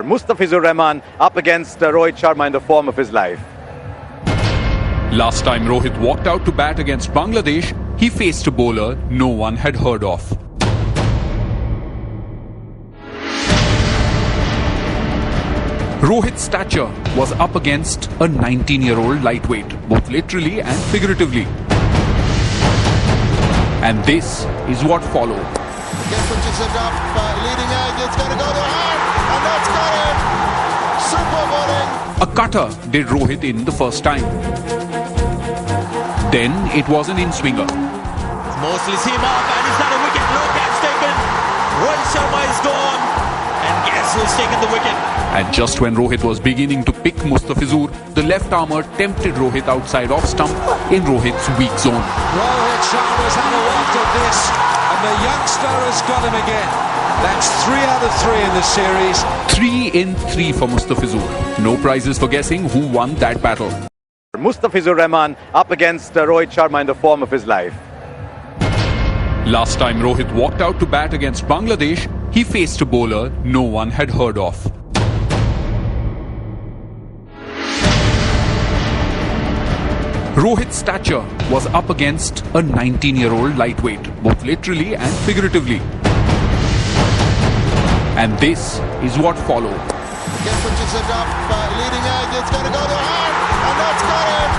Mustafizorrahman up against Rohit Sharma in the form of his life. Last time Rohit walked out to bat against Bangladesh, he faced a bowler no one had heard of. Rohit's stature was up against a 19-year-old lightweight, both literally and figuratively. And this is what followed. Switches it up, leading edge, it's going to go to hand, and that's got it! Super bowling! A cutter did Rohit in the first time. Then it was an in-swinger. Mostly him up, and it's not a wicket, no catch taken. Rohit Sharma is gone, and guess who's taken the wicket? And just when Rohit was beginning to pick Mustafizur, the left-armer tempted Rohit outside off stump in Rohit's weak zone. Rohit Sharma's had a waft of this, and the youngster has got him again. That's 3 out of 3 in the series. 3 in 3 for Mustafizur. No prizes for guessing who won that battle. Mustafizorrahman up against Rohit Sharma in the form of his life. Last time Rohit walked out to bat against Bangladesh, he faced a bowler no one had heard of. Rohit's stature was up against a 19-year-old lightweight, both literally and figuratively. And this is what followed. Switches it up, leading edge, it's going to go to hand, and that's got it!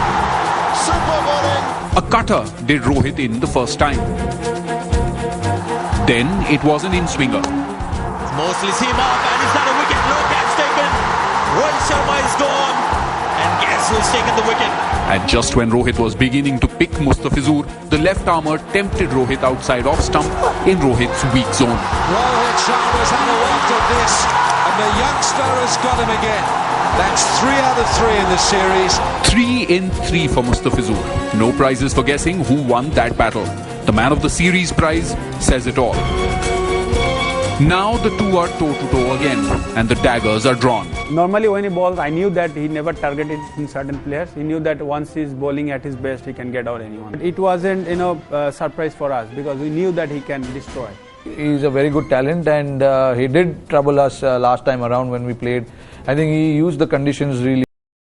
Super bowling! A cutter did Rohit in the first time. Then it was an in-swinger. Mostly him up, and it's not a wicket, no catch taken. Rohit Sharma is gone, and guess who's taken the wicket? And just when Rohit was beginning to pick Mustafizur, the left-armer tempted Rohit outside off stump in Rohit's weak zone. Rohit Sharma's had a waft of this, and the youngster has got him again. That's 3 out of 3 in the series. 3 in 3 for Mustafizur. No prizes for guessing who won that battle. The man of the series prize says it all. Now the two are toe-to-toe again, and the daggers are drawn. Normally when he bowls, I knew that he never targeted in certain players. He knew that once he's bowling at his best, he can get out anyone. It wasn't, a surprise for us because we knew that he can destroy. He's a very good talent, and he did trouble us last time around when we played. I think he used the conditions really